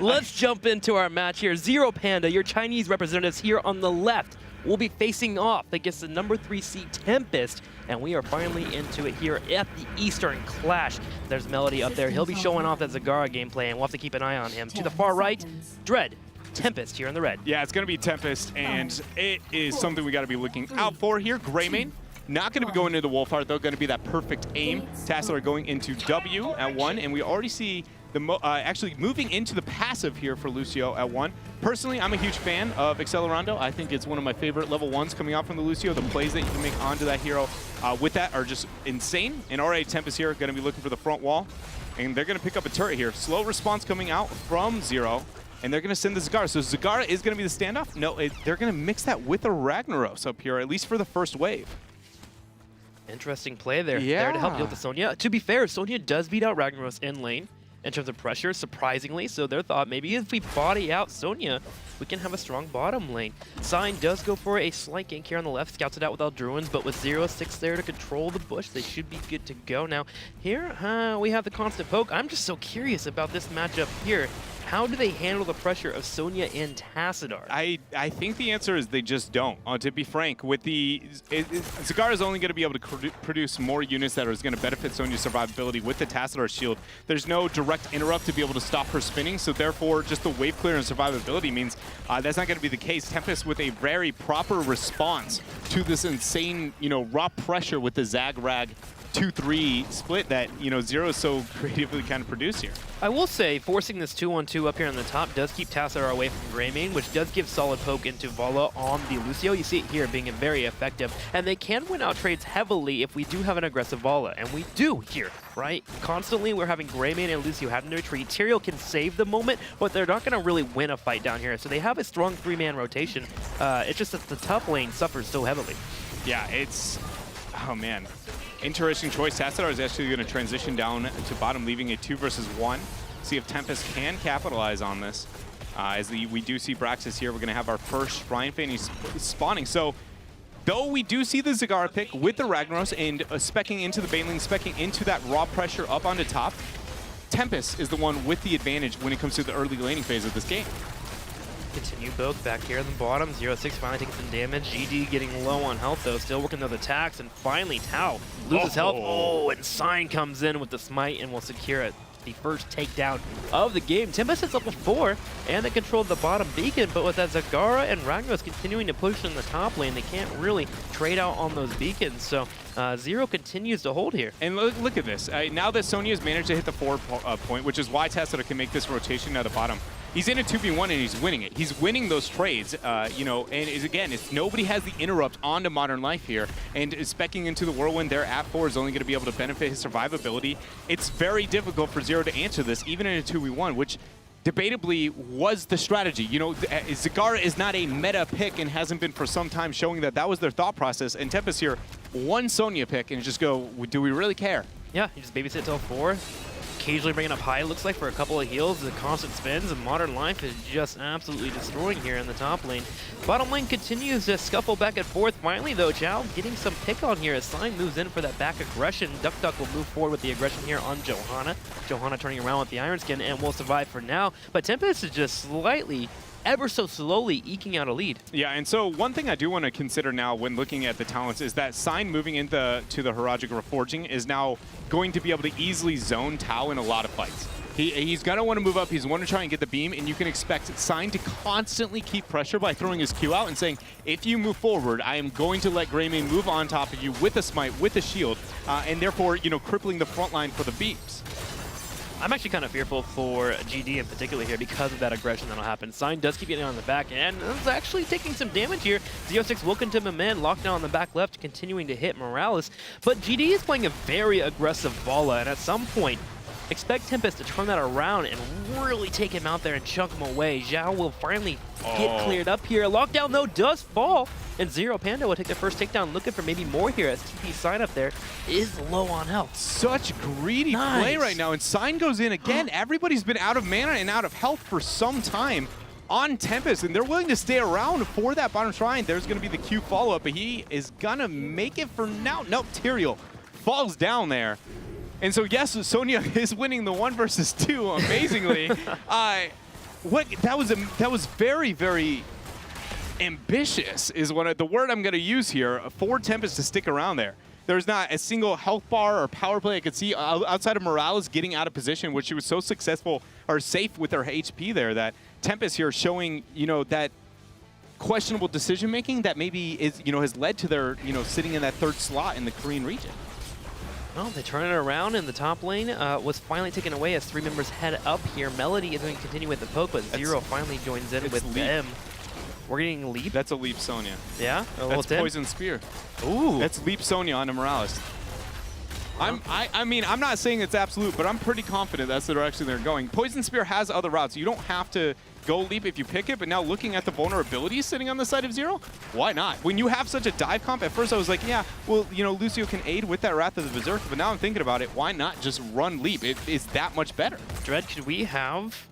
Let's jump into our match here. Zero Panda, your Chinese representatives here on the left, will be facing off against the number 3 seed Tempest, and we are finally into it here at the Eastern Clash. There's Melody up there. He'll be showing off that Zagara gameplay, and we'll have to keep an eye on him. To the far right, Dread. Tempest here in the red. Yeah, it's going to be Tempest, and it is something we got to be looking out for here. Greymane, not going to be going into the Wolfheart, though. Going to be that perfect aim. Tassadar going into W at 1, and we already see the actually moving into the passive here for Lucio at 1. Personally, I'm a huge fan of Accelerando. I think it's one of my favorite level 1s coming out from the Lucio. The plays that you can make onto that hero with that are just insane. And already Tempest here going to be looking for the front wall, and they're going to pick up a turret here. Slow response coming out from Zero. And they're going to send the Zagara. So Zagara is going to be the standoff? No, they're going to mix that with a Ragnaros up here, at least for the first wave. Interesting play there. Yeah. There to help deal with the Sonya. To be fair, Sonya does beat out Ragnaros in lane in terms of pressure, surprisingly. So their thought, maybe if we body out Sonya, we can have a strong bottom lane. Sign does go for a slight gank here on the left, scouts it out with Aldruins, but with 0-6 there to control the bush, they should be good to go. Now, here we have the constant poke. I'm just so curious about this matchup here. How do they handle the pressure of Sonya and Tassadar? I think the answer is they just don't. To be frank, with the Zagara is only going to be able to produce more units that are going to benefit Sonya's survivability with the Tassadar shield. There's no direct interrupt to be able to stop her spinning, so therefore just the wave clear and survivability means that's not going to be the case. Tempest with a very proper response to this insane, raw pressure with the Zag-Rag 2-3 split that, Zero is so creatively kind of produced here. I will say, forcing this 2-1-2 up here on the top does keep Tassadar away from Greymane, which does give solid poke into Vala on the Lucio. You see it here being very effective, and they can win out trades heavily if we do have an aggressive Vala, and we do here, right? Constantly, we're having Greymane and Lucio having to retreat. Tyrael can save the moment, but they're not going to really win a fight down here, so they have a strong 3-man rotation. It's just that the top lane suffers so heavily. Yeah, it's... Oh, man. Interesting choice. Tassadar is actually going to transition down to bottom, leaving a 2 versus 1. See if Tempest can capitalize on this. As we do see Braxis here, we're going to have our first Shrine Fanny spawning. So, though we do see the Zagara pick with the Ragnaros and speccing into the Baneling, speccing into that raw pressure up onto top, Tempest is the one with the advantage when it comes to the early laning phase of this game. Continue both back here in the bottom. 0-6 finally taking some damage. GD getting low on health though, still working those attacks, and finally Tao loses health. Oh, and Sign comes in with the smite and will secure it. The first takedown of the game. Tempest is level 4, and they control the bottom beacon, but with that Zagara and Ragnaros continuing to push in the top lane, they can't really trade out on those beacons, so Zero continues to hold here. And look at this. Now that Sonya has managed to hit the 4 point, which is why Tessera can make this rotation at the bottom, he's in a 2v1 and he's winning it. He's winning those trades, you know, and again, it's nobody has the interrupt onto Modern Life here, and speccing into the Whirlwind there at 4 is only going to be able to benefit his survivability. It's very difficult for Zero to answer this, even in a 2v1, which debatably was the strategy. You know, Zagara is not a meta pick and hasn't been for some time, showing that that was their thought process, and Tempest here, one Sonya pick and just go, do we really care? Yeah, you just babysit till 4. Occasionally bringing up high, looks like, for a couple of heals. The constant spins, and Modern Life is just absolutely destroying here in the top lane. Bottom lane continues to scuffle back and forth. Finally, though, Zhao getting some pick on here as Sign moves in for that back aggression. Duck will move forward with the aggression here on Johanna. Johanna turning around with the Iron Skin and will survive for now. But Tempest is just slightly, ever so slowly eking out a lead. Yeah, and so one thing I do want to consider now when looking at the talents is that Sign moving into the Harajic Reforging is now going to be able to easily zone Tao in a lot of fights. He's going to want to move up, he's going to try and get the beam, and you can expect Sign to constantly keep pressure by throwing his Q out and saying, if you move forward, I am going to let Greymane move on top of you with a smite, with a shield, and therefore, you know, crippling the front line for the beams. I'm actually kind of fearful for GD in particular here because of that aggression that'll happen. Sign does keep getting on the back end, and is actually taking some damage here. 0-6 will continue him in, lockdown on the back left, continuing to hit Morales. But GD is playing a very aggressive Valla, and at some point, expect Tempest to turn that around and really take him out there and chunk him away. Zhao will finally get cleared up here. Lockdown, though, does fall, and Zero Panda will take the first takedown, looking for maybe more here as TP Sign up there is low on health. Such greedy play right now, and Sign goes in again. Everybody's been out of mana and out of health for some time on Tempest, and they're willing to stay around for that bottom shrine. There's going to be the Q follow-up, but he is going to make it for now. Nope, Tyrael falls down there. And so, yes, Sonya is winning the 1 versus 2, amazingly. That was very, very ambitious is the word I'm going to use here for Tempest to stick around there. There's not a single health bar or power play I could see outside of Morales getting out of position, which she was so successful or safe with her HP there, that Tempest here showing, you know, that questionable decision making that maybe is, you know, has led to their, you know, sitting in that 3rd slot in the Korean region. Well, they turn it around, and the top lane was finally taken away as 3 members head up here. Melody is going to continue with the poke, but Zero finally joins in with them. We're getting Leap. That's a Leap Sonya. Yeah? That's Poison Spear. Ooh. That's Leap Sonya onto Morales. I mean, I'm not saying it's absolute, but I'm pretty confident that's the direction they're going. Poison Spear has other routes. You don't have to go Leap if you pick it, but now looking at the vulnerabilities sitting on the side of Zero, why not? When you have such a dive comp, at first I was like, yeah, well, you know, Lucio can aid with that Wrath of the Berserker, but now I'm thinking about it, why not just run Leap? It is that much better. Dread, could we have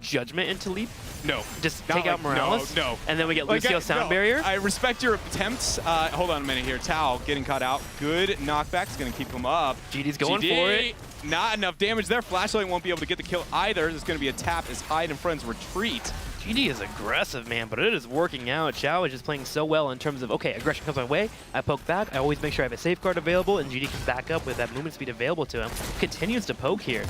Judgment into Leap? No. Just take out Morales? No. And then we get Lucio Sound Barrier? I respect your attempts. Hold on a minute here. Tao getting caught out. Good knockback. It's going to keep him up. GD's going for it. Not enough damage there. Flashlight won't be able to get the kill either. There's going to be a tap as Hyde and friends retreat. GD is aggressive, man, but it is working out. Xiao is just playing so well in terms of, okay, aggression comes my way, I poke back, I always make sure I have a safeguard available, and GD can back up with that movement speed available to him. Continues to poke here,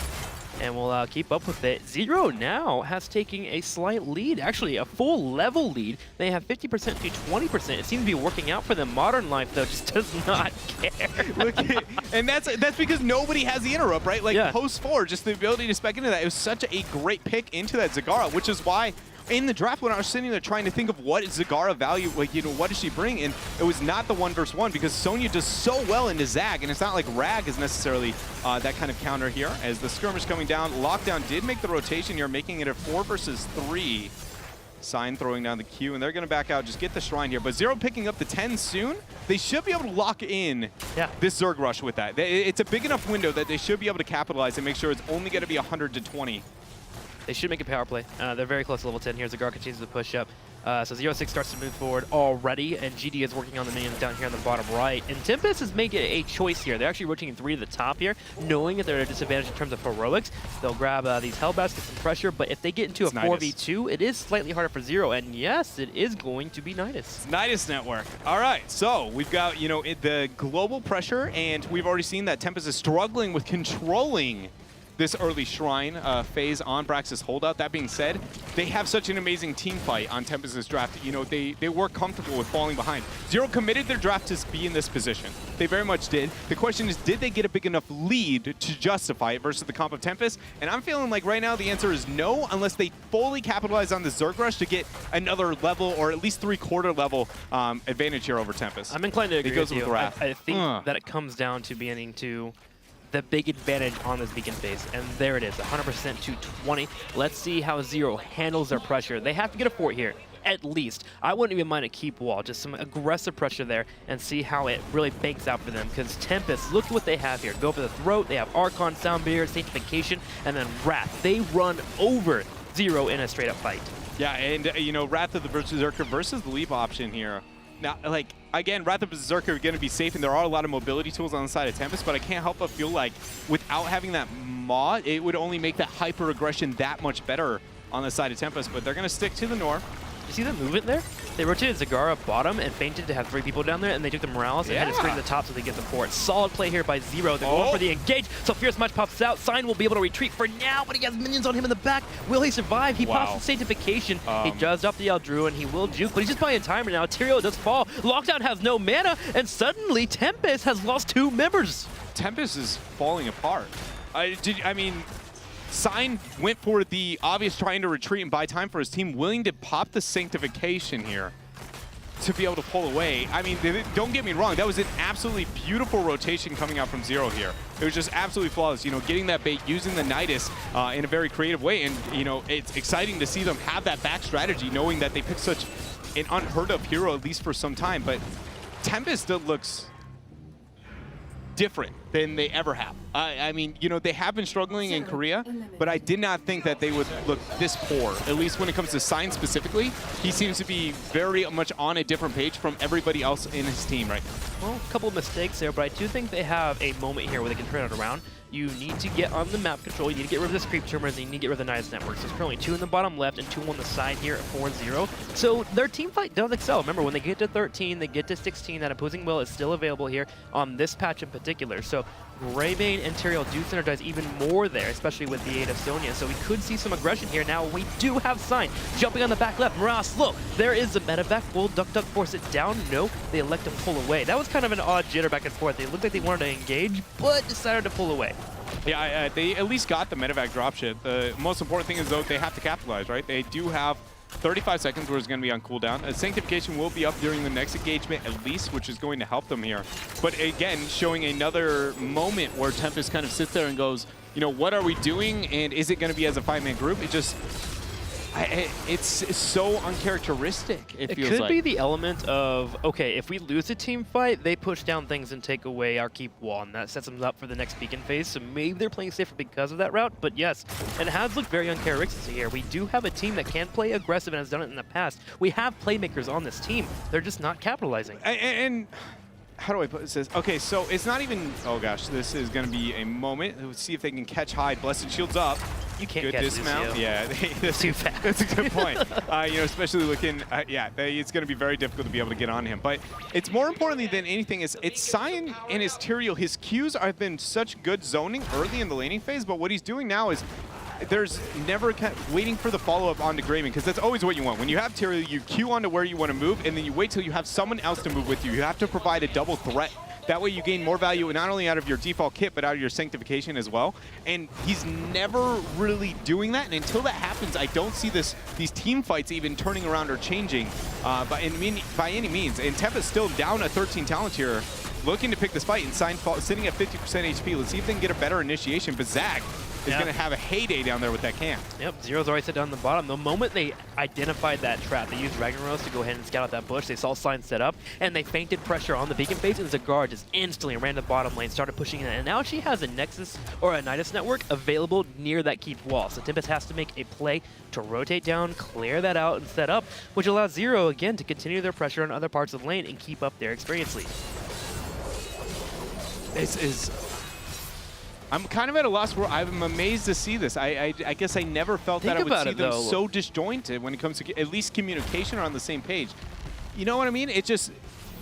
and will keep up with it. Zero now has taken a slight lead, actually a full level lead. They have 50% to 20%. It seems to be working out for them. Modern Life, though, just does not care. Look at, and that's because nobody has the interrupt, right? Like, post 4, just the ability to spec into that. It was such a great pick into that Zagara, which is why in the draft when I was sitting there trying to think of what is Zagara value, like, you know, what does she bring? And it was not the 1 versus 1 because Sonya does so well into Zag, and it's not like Rag is necessarily that kind of counter here. As the skirmish coming down, Lockdown did make the rotation here, making it a 4 versus 3. Sign throwing down the Q, and they're going to back out, just get the Shrine here. But Zero picking up the 10 soon. They should be able to lock in this Zerg rush with that. It's a big enough window that they should be able to capitalize and make sure it's only going to be 100 to 20. They should make a power play. They're very close to level 10 here. Zagara continues to push up. So 0-6 starts to move forward already, and GD is working on the minions down here on the bottom right. And Tempest is making a choice here. They're actually rotating 3 to the top here, knowing that they're at a disadvantage in terms of heroics. They'll grab these Hellbats, get some pressure, but if they get into a 4v2, it is slightly harder for Zero, and yes, it is going to be Nidus. Nidus Network. All right, so we've got, you know, the global pressure, and we've already seen that Tempest is struggling with controlling this early Shrine phase on Brax's holdout. That being said, they have such an amazing team fight on Tempest's draft. You know, they were comfortable with falling behind. Zero committed their draft to be in this position. They very much did. The question is, did they get a big enough lead to justify it versus the comp of Tempest? And I'm feeling like right now the answer is no, unless they fully capitalize on the Zerg rush to get another level or at least 3/4 level advantage here over Tempest. I'm inclined to agree with you. Wrath. I think that it comes down to beginning to the big advantage on this beacon phase, and there it is, 100% to 20. Let's see how Zero handles their pressure. They have to get a fort here, at least. I wouldn't even mind a keep wall, just some aggressive pressure there, and see how it really banks out for them, because Tempest, look at what they have here. Go for the throat, they have Archon, Soundbarrier, Sanctification, and then Wrath. They run over Zero in a straight-up fight. Yeah, and you know, Wrath of the Berserker versus the leap option here. Now, like, again, Wrath of the Berserker are going to be safe, and there are a lot of mobility tools on the side of Tempest, but I can't help but feel like without having that Maw, it would only make that hyper-aggression that much better on the side of Tempest, but they're going to stick to the North. You see the movement there? They rotated Zagara bottom and feinted to have 3 people down there, and they took the Morales and headed straight to the top so they get the fort. Solid play here by Zero. They're going for the engage. So Fierce Match pops out. Sign will be able to retreat for now, but he has minions on him in the back. Will he survive? He pops the Sanctification. He does off the Eldru, and he will juke, but he's just buying time right now. Tyrael does fall. Lockdown has no mana, and suddenly Tempest has lost 2 members. Tempest is falling apart. I mean, Sign went for the obvious trying to retreat and buy time for his team, willing to pop the Sanctification here to be able to pull away. I mean, don't get me wrong, that was an absolutely beautiful rotation coming out from Zero here. It was just absolutely flawless, you know, getting that bait, using the Nidus in a very creative way, and, you know, it's exciting to see them have that back strategy, knowing that they picked such an unheard of hero, at least for some time, but Tempest still looks different than they ever have. I mean, you know, they have been struggling in Korea, but I did not think that they would look this poor, at least when it comes to Sign specifically. He seems to be very much on a different page from everybody else in his team right now. Well, a couple of mistakes there, but I do think they have a moment here where they can turn it around. You need to get on the map control, you need to get rid of this creep tumors, and you need to get rid of the Nidus network. So there's currently 2 in the bottom left and 2 on the side here at 4-0. So their team fight does excel. Remember, when they get to 13, they get to 16, that opposing will is still available here on this patch in particular. So Greybane and Tyrael do synergize even more there, especially with the aid of Sonya. So we could see some aggression here. Now we do have Sign jumping on the back left. Morales, look, there is the medevac. Will Duck force it down? No, they elect to pull away. That was kind of an odd jitter back and forth. They looked like they wanted to engage, but decided to pull away. Yeah, they at least got the medevac dropship. The most important thing is, though, they have to capitalize, right? They do have 35 seconds where it's going to be on cooldown. Sanctification will be up during the next engagement at least, which is going to help them here. But again, showing another moment where Tempest kind of sits there and goes, you know, what are we doing? And is it going to be as a 5-man group? It just... It's so uncharacteristic, it feels like. It could be the element of, okay, if we lose a team fight, they push down things and take away our keep wall, and that sets them up for the next beacon phase, so maybe they're playing safer because of that route, but yes, it has looked very uncharacteristic here. We do have a team that can play aggressive and has done it in the past. We have playmakers on this team. They're just not capitalizing. And how do I put this? Okay, so it's not even, oh gosh, this is going to be a moment. Let's see if they can catch Hyde. Blessed Shield's up. You can't good catch dismount. Lucio. Yeah, That's too fast. That's a good point. You know, especially looking, yeah, it's going to be very difficult to be able to get on him. But it's more importantly than anything is it's Sign and his Tyrael. His Qs have been such good zoning early in the laning phase, but what he's doing now is there's never waiting for the follow-up onto Greybane, because that's always what you want. When you have Tyrael, you queue onto where you want to move, and then you wait till you have someone else to move with you. You have to provide a double threat. That way you gain more value not only out of your default kit, but out of your Sanctification as well. And he's never really doing that. And until that happens, I don't see these team fights even turning around or changing by any means. And Tempest still down a 13 talent here, looking to pick this fight. And Sign sitting at 50% HP. Let's see if they can get a better initiation. But Zach, is going to have a heyday down there with that camp. Yep, Zero's already set down the bottom. The moment they identified that trap, they used Ragnaros to go ahead and scout out that bush. They saw signs set up, and they feinted pressure on the beacon phase, and Zagar just instantly ran to the bottom lane, started pushing in, and now she has a Nexus or a Nidus network available near that keep wall. So Tempest has to make a play to rotate down, clear that out, and set up, which allows Zero, again, to continue their pressure on other parts of the lane and keep up their experience lead. This is... I'm kind of at a loss where I'm amazed to see this. I guess I never felt that I would see them so disjointed when it comes to at least communication or on the same page. You know what I mean? It just,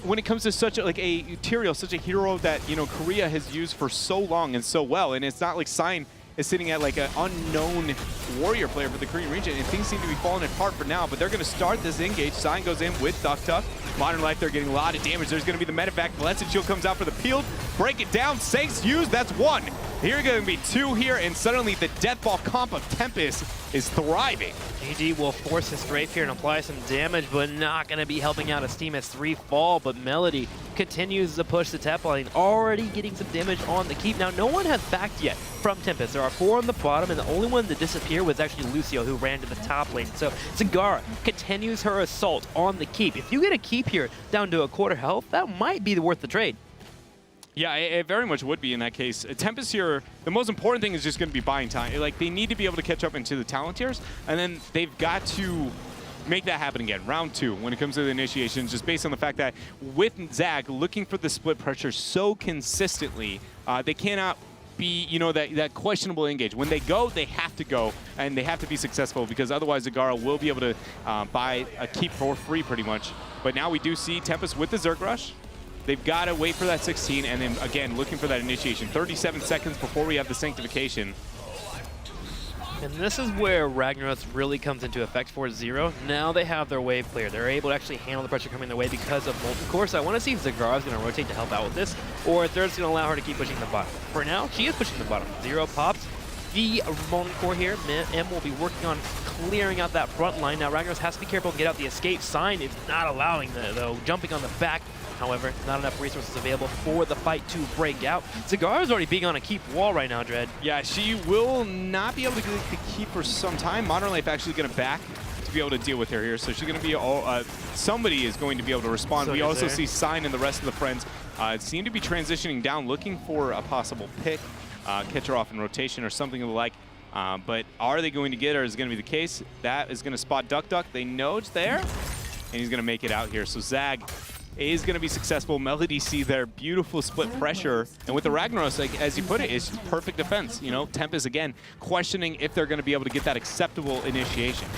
when it comes to such a, like a Tyrael, such a hero that, you know, Korea has used for so long and so well, and it's not like Sign is sitting at like an unknown warrior player for the Korean region, and things seem to be falling apart for now, but they're going to start this engage. Sign goes in with Duck Tuck. Modern Life, they're getting a lot of damage. There's going to be the medevac. Blessed Shield comes out for the peel. Break it down. Saints used. That's one. Here are going to be two here, and suddenly the Death Ball comp of Tempest is thriving. GG will force his strafe here and apply some damage, but not going to be helping out as Team has 3 fall, but Melody continues to push the tap lane, already getting some damage on the keep. Now, no one has backed yet from Tempest. There are 4 on the bottom, and the only one to disappear was actually Lucio, who ran to the top lane. So Zagara continues her assault on the keep. If you get a keep here down to a quarter health, that might be worth the trade. Yeah, it very much would be in that case. Tempest here, the most important thing is just going to be buying time. Like, they need to be able to catch up into the talent tiers, and then they've got to make that happen again. Round 2, when it comes to the initiations, just based on the fact that with Zag looking for the split pressure so consistently, they cannot be, you know, that questionable engage. When they go, they have to go, and they have to be successful, because otherwise Zagara will be able to buy a keep for free pretty much. But now we do see Tempest with the Zerg Rush. They've got to wait for that 16, and then, again, looking for that initiation. 37 seconds before we have the Sanctification. And this is where Ragnaros really comes into effect for Zero. Now they have their wave clear. They're able to actually handle the pressure coming their way because of Molten Core. So I want to see if Zagara is going to rotate to help out with this, or if they're just going to allow her to keep pushing the bottom. For now, she is pushing the bottom. Zero pops. The Molten Core here, M will be working on clearing out that front line. Now Ragnaros has to be careful and get out the escape. Sign is not allowing that, though. Jumping on the back. However, not enough resources available for the fight to break out. Zagara's already being on a keep wall right now, Dread. Yeah, she will not be able to get the keep for some time. Modern Life actually going to back to be able to deal with her here. So she's going to be, somebody is going to be able to respond. We also see Sign and the rest of the friends seem to be transitioning down, looking for a possible pick, catch her off in rotation or something of the like. But are they going to get her is going to be the case. That is going to spot Duck Duck. They know it's there, and he's going to make it out here. So Zag is going to be successful. Melody see their beautiful split pressure, and with the Ragnaros, like, as you put it, it's perfect defense. You know, Tempest again questioning if they're going to be able to get that acceptable initiation.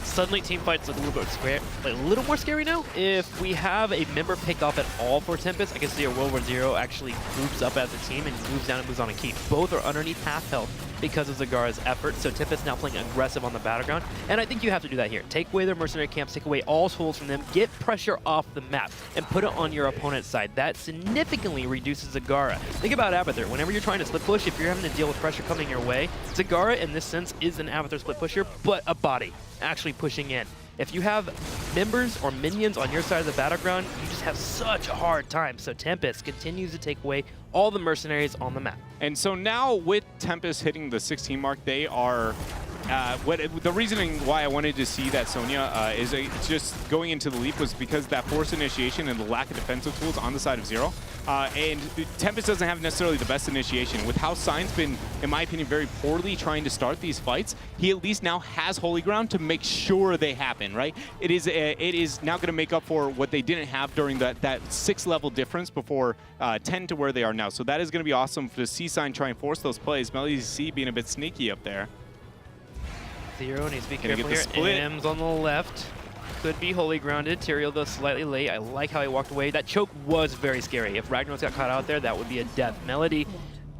Suddenly, team fights look a little bit scary, like a little more scary now. If we have a member pick off at all for Tempest, I can see a world where Zero actually groups up as a team and moves down and moves on a keep. Both are underneath half health because of Zagara's effort, so Tempest now playing aggressive on the battleground, and I think you have to do that here. Take away their mercenary camps, take away all tools from them, get pressure off the map, and put it on your opponent's side. That significantly reduces Zagara. Think about Abathur. Whenever you're trying to split push, if you're having to deal with pressure coming your way, Zagara in this sense is an Abathur split pusher, but a body actually pushing in. If you have members or minions on your side of the battleground, you just have such a hard time. So Tempest continues to take away all the mercenaries on the map. And so now with Tempest hitting the 16 mark, they are... the reasoning why I wanted to see that Sonya is just going into the leap was because that forced initiation and the lack of defensive tools on the side of Zero. And Tempest doesn't have necessarily the best initiation. With how Sign's been, in my opinion, very poorly trying to start these fights, he at least now has Holy Ground to make sure they happen, right? It is now going to make up for what they didn't have during that 6-level difference before 10 to where they are now. So that is going to be awesome to see Sign try and force those plays. Melody C being a bit sneaky up there. Zero needs to be careful here. M's on the left. Could be holy grounded. Tyrael, though, slightly late. I like how he walked away. That choke was very scary. If Ragnaros got caught out there, that would be a death. Melody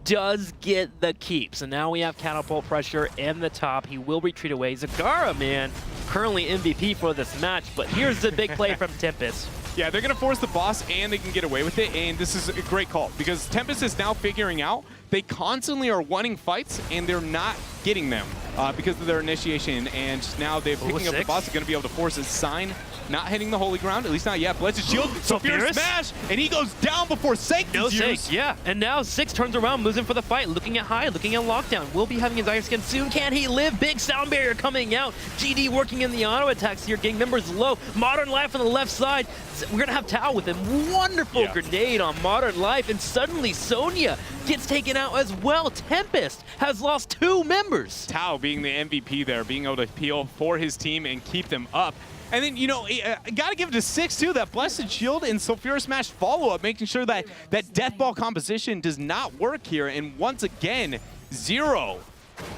does get the keep. So now we have catapult pressure in the top. He will retreat away. Zagara, man, currently MVP for this match. But here's the big play from Tempest. Yeah, they're going to force the boss, and they can get away with it, and this is a great call, because Tempest is now figuring out they constantly are wanting fights, and they're not getting them because of their initiation, and now they're picking up the boss. They're going to be able to force his Sign not hitting the holy ground, at least not yet. Blessed Shield, Sulfurous Smash, and he goes down before Sanctus. No Saint, yeah. And now 6 turns around, moves in for the fight, looking at high, looking at lockdown. Will be having his ice skin soon. Can he live? Big sound barrier coming out. GD working in the auto attacks here, getting members low. Modern Life on the left side. We're gonna have Tao with him. Wonderful grenade on Modern Life, and suddenly Sonya gets taken out as well. Tempest has lost 2 members. Tao being the MVP there, being able to peel for his team and keep them up. And then, you know, got to give it to 6, too. That Blessed Shield and Sulfurous Smash follow-up, making sure that that Death Ball composition does not work here. And once again, Zero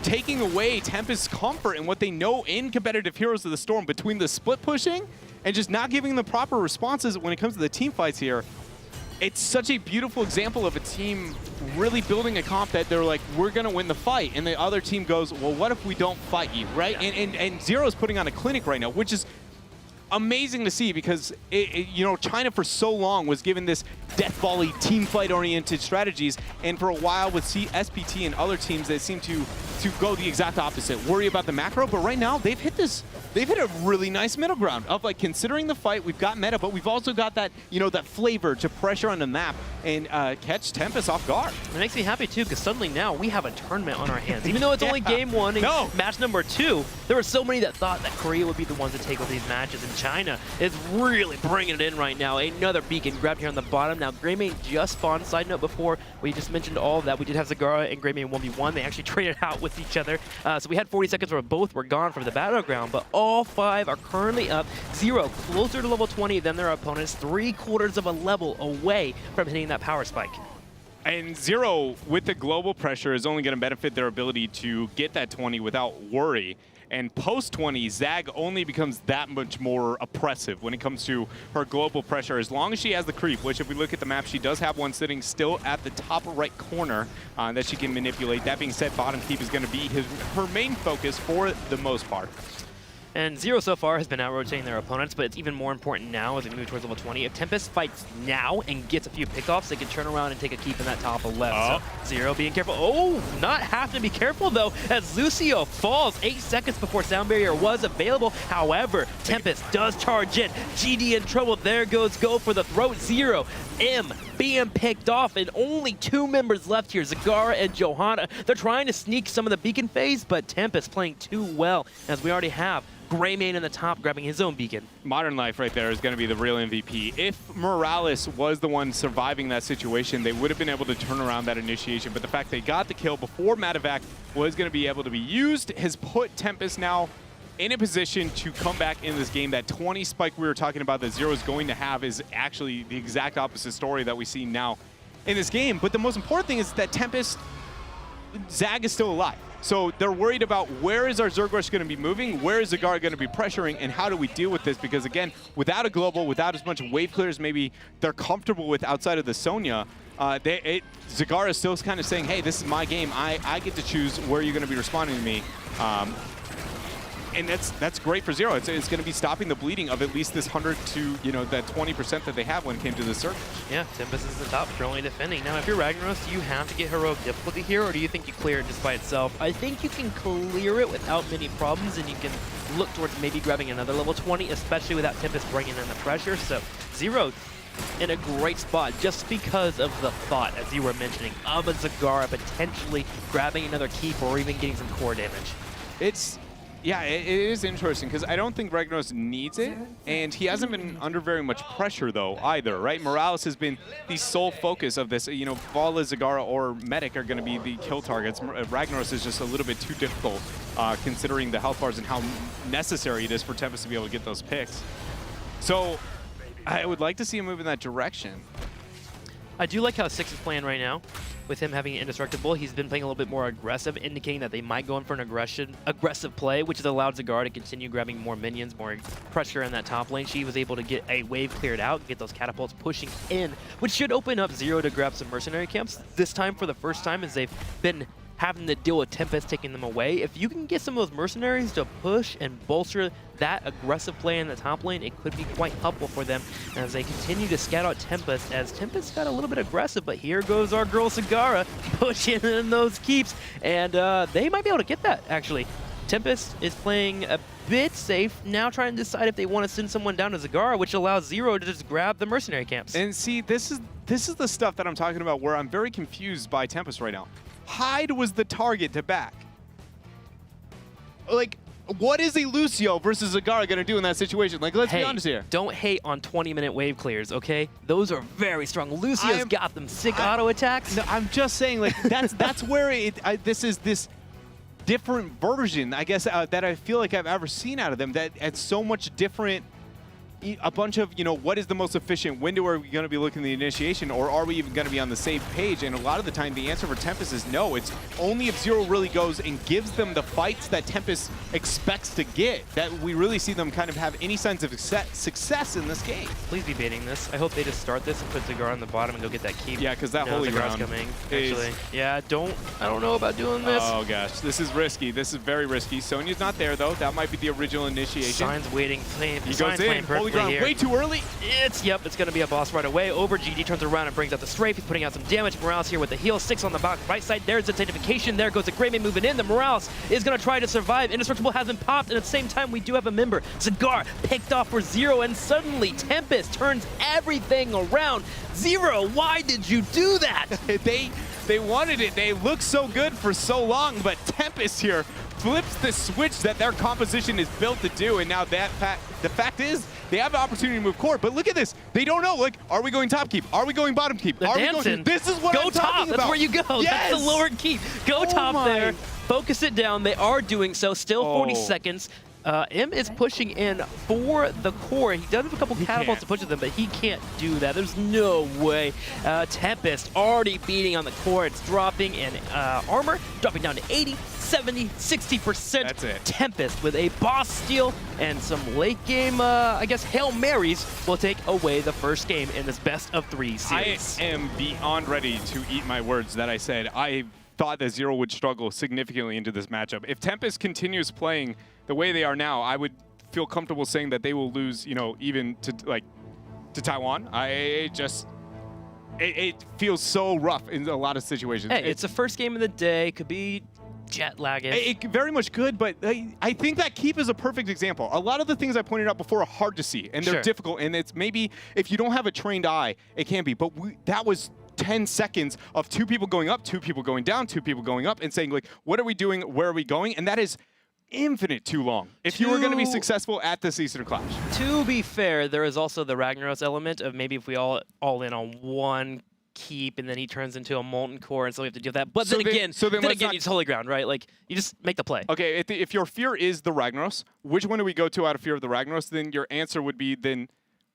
taking away Tempest's comfort and what they know in competitive Heroes of the Storm between the split pushing and just not giving the proper responses when it comes to the team fights here. It's such a beautiful example of a team really building a comp that they're like, we're going to win the fight. And the other team goes, well, what if we don't fight you, right? And Zero's putting on a clinic right now, which is amazing to see because, you know, China for so long was given this death volley team fight oriented strategies, and for a while with SPT and other teams that seem to go the exact opposite, worry about the macro, but right now they've hit a really nice middle ground of like considering the fight, we've got meta, but we've also got that, you know, that flavor to pressure on the map and catch Tempest off guard. It makes me happy too because suddenly now we have a tournament on our hands. Even though it's only game 1 and match number 2, there were so many that thought that Korea would be the ones to take over these matches, and China is really bringing it in right now. Another beacon grabbed here on the bottom. Now Greymane just spawned. Side note, before we just mentioned all of that, we did have Zagara and Greymane 1v1. They actually traded out with each other. So we had 40 seconds where both were gone from the battleground, but all 5 are currently up. Zero closer to level 20 than their opponents, 3/4 of a level away from hitting that power spike. And Zero, with the global pressure, is only going to benefit their ability to get that 20 without worry. And post-20, Zag only becomes that much more oppressive when it comes to her global pressure, as long as she has the creep, which if we look at the map, she does have one sitting still at the top right corner that she can manipulate. That being said, bottom keep is going to be her main focus for the most part. And Zero so far has been out-rotating their opponents, but it's even more important now as we move towards level 20. If Tempest fights now and gets a few pickoffs, they can turn around and take a keep in that top left. So Zero being careful. Oh, not have to be careful though, as Lucio falls 8 seconds before Sound Barrier was available. However, Tempest does charge in. GD in trouble. There goes Go for the throat. Zero. M being picked off, and only 2 members left here, Zagara and Johanna. They're trying to sneak some of the beacon phase, but Tempest playing too well, as we already have Greymane in the top grabbing his own beacon. Modern Life right there is going to be the real MVP. If Morales was the one surviving that situation, they would have been able to turn around that initiation, but the fact they got the kill before Matavac was going to be able to be used has put Tempest now in a position to come back in this game. That 20 spike we were talking about that Zero is going to have is actually the exact opposite story that we see now in this game. But the most important thing is that Tempest, Zag is still alive. So they're worried about where is our Zerg Rush going to be moving, where is Zagara going to be pressuring, and how do we deal with this? Because again, without a global, without as much wave clears maybe they're comfortable with outside of the Sonya, Zagara is still kind of saying, hey, this is my game. I get to choose where you're going to be responding to me. And that's great for Zero. It's going to be stopping the bleeding of at least this 100 to, you know, that 20% that they have when it came to the circle. Yeah, Tempest is the top, only defending. Now, if you're Ragnaros, do you have to get heroic difficulty here, or do you think you clear it just by itself? I think you can clear it without many problems, and you can look towards maybe grabbing another level 20, especially without Tempest bringing in the pressure. So Zero in a great spot just because of the thought, as you were mentioning, of a Zagara potentially grabbing another keep or even getting some core damage. Yeah, it is interesting because I don't think Ragnaros needs it, and he hasn't been under very much pressure though either, right? Morales has been the sole focus of this. You know, Vala, Zagara, or Medic are going to be the kill targets. Ragnaros is just a little bit too difficult considering the health bars and how necessary it is for Tempest to be able to get those picks. So I would like to see him move in that direction. I do like how 6 is playing right now. With him having Indestructible, he's been playing a little bit more aggressive, indicating that they might go in for an aggressive play, which has allowed Zagara to continue grabbing more minions, more pressure in that top lane. She was able to get a wave cleared out, get those catapults pushing in, which should open up Zero to grab some mercenary camps. This time, for the first time, as they've been having to deal with Tempest taking them away. If you can get some of those mercenaries to push and bolster that aggressive play in the top lane, it could be quite helpful for them as they continue to scout out Tempest, as Tempest got a little bit aggressive, but here goes our girl Zagara pushing in those keeps, and they might be able to get that, actually. Tempest is playing a bit safe, now trying to decide if they want to send someone down to Zagara, which allows Zero to just grab the mercenary camps. And see, this is the stuff that I'm talking about where I'm very confused by Tempest right now. Hyde was the target to back. Like, what is a Lucio versus Zagara going to do in that situation? Like, let's be honest here. Don't hate on 20-minute wave clears, okay? Those are very strong. Lucio's got them sick auto attacks. No, I'm just saying, like, that's where this is this different version, I guess, that I feel like I've ever seen out of them. That it's so much different. A bunch of, what is the most efficient window are we going to be looking at the initiation, or are we even going to be on the same page? And a lot of the time, the answer for Tempest is no. It's only if Zero really goes and gives them the fights that Tempest expects to get, that we really see them kind of have any sense of success in this game. Please be baiting this. I hope they just start this and put Zagara on the bottom and go get that keep. Yeah, because that holy Zagara's ground coming, actually. Yeah, I don't know about doing this. Oh, gosh. This is risky. This is very risky. Sonya's not there, though. That might be the original initiation. Sign's waiting. He goes in. Holy ground here. way too early. It's going to be a boss right away. Over GD turns around and brings out the strafe. He's putting out some damage. Morales here with the heal. 6 on the back right side. There's the identification. There goes the Greymane moving in. The Morales is going to try to survive. Indestructible has been popped, and at the same time, we do have a member. Zagar picked off for Zero, and suddenly Tempest turns everything around. Zero, why did you do that? They wanted it. They looked so good for so long, but Tempest here flips the switch that their composition is built to do, and now the fact is they have the opportunity to move core. But look at this. They don't know. Like, are we going top keep? Are we going bottom keep? Are we going? This is what I'm talking about. That's where you go. Yes! That's the lower keep. Go top there. Focus it down. They are doing so. Still 40 seconds. M is pushing in for the core. He does have a couple catapults to push at them, but he can't do that. There's no way. Tempest already beating on the core. It's dropping in armor, dropping down to 80, 70, 60%. That's it. Tempest with a boss steal and some late game, I guess, Hail Marys will take away the first game in this best of 3 series. I am beyond ready to eat my words that I said. I thought that Zero would struggle significantly into this matchup. If Tempest continues playing the way they are now, I would feel comfortable saying that they will lose, even to Taiwan. It feels so rough in a lot of situations. Hey, it's the first game of the day. Could be jet lagging. It very much could, but I think that keep is a perfect example. A lot of the things I pointed out before are hard to see, and they're difficult, and it's maybe if you don't have a trained eye, it can be. But that was 10 seconds of 2 people going up, 2 people going down, 2 people going up, and saying, like, what are we doing? Where are we going? And that is infinite too long if you were going to be successful at this Eastern Clash. To be fair, there is also the Ragnaros element of maybe if we all in on one keep and then he turns into a molten core and so we have to deal with that. But then again, it's holy ground, right? Like, you just make the play. Okay, if your fear is the Ragnaros, which one do we go to out of fear of the Ragnaros? Then your answer would be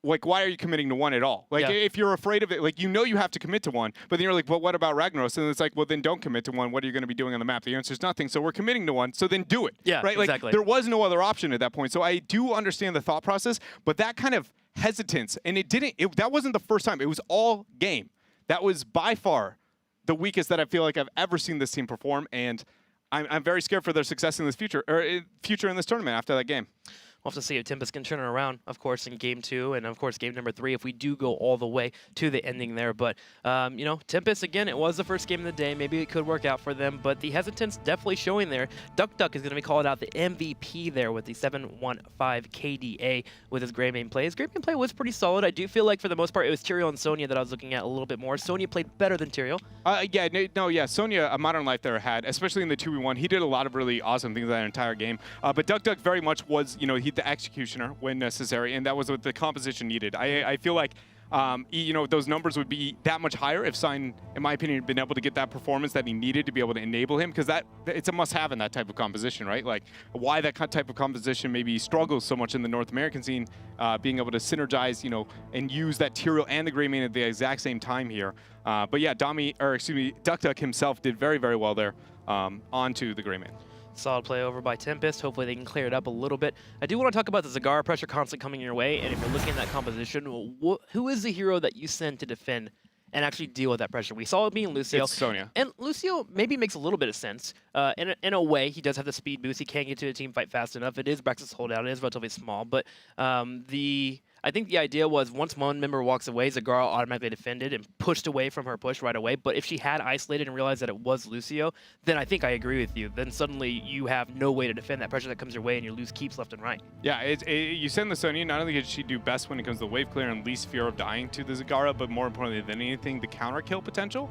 like, why are you committing to one at all? Like, if you're afraid of it, like, you have to commit to one, but then you're like, well, what about Ragnaros? And it's like, well, then don't commit to one. What are you going to be doing on the map? The answer is nothing, so we're committing to one, so then do it. Yeah, right? exactly. Like, there was no other option at that point, so I do understand the thought process, but that kind of hesitance, and that wasn't the first time. It was all game. That was by far the weakest that I feel like I've ever seen this team perform, and I'm very scared for their success in this future in this tournament after that game. We'll have to see if Tempest can turn it around, of course, in Game 2, and of course, Game number 3, if we do go all the way to the ending there. But, Tempest, again, it was the first game of the day. Maybe it could work out for them, but the hesitance definitely showing there. Duck is going to be called out the MVP there with the 715 KDA with his Greymane play. His Greymane play was pretty solid. I do feel like, for the most part, it was Tyrael and Sonya that I was looking at a little bit more. Sonya played better than Tyrael. Sonya, a Modern Life there had, especially in the 2v1. He did a lot of really awesome things that entire game. But Duck very much was, he the executioner when necessary, and that was what the composition needed. I feel like those numbers would be that much higher if Sign, in my opinion, had been able to get that performance that he needed to be able to enable him, because it's a must-have in that type of composition, right? Like, why that type of composition maybe struggles so much in the North American scene, being able to synergize, and use that Tyrael and the Greymane at the exact same time here. But yeah, Duck himself did very, very well there onto the Greymane. Solid play over by Tempest. Hopefully they can clear it up a little bit. I do want to talk about the Zagara pressure constantly coming your way, and if you're looking at that composition, who is the hero that you send to defend and actually deal with that pressure? We saw it being Lucio. It's Sonya. And Lucio maybe makes a little bit of sense. In a way, he does have the speed boost. He can get to a team fight fast enough. It is Brax's holdout. It is relatively small, but I I think the idea was once one member walks away, Zagara automatically defended and pushed away from her push right away. But if she had isolated and realized that it was Lucio, then I think I agree with you. Then suddenly you have no way to defend that pressure that comes your way, and you lose keeps left and right. Yeah, you send the Sonya, not only did she do best when it comes to wave clear and least fear of dying to the Zagara, but more importantly than anything, the counter kill potential.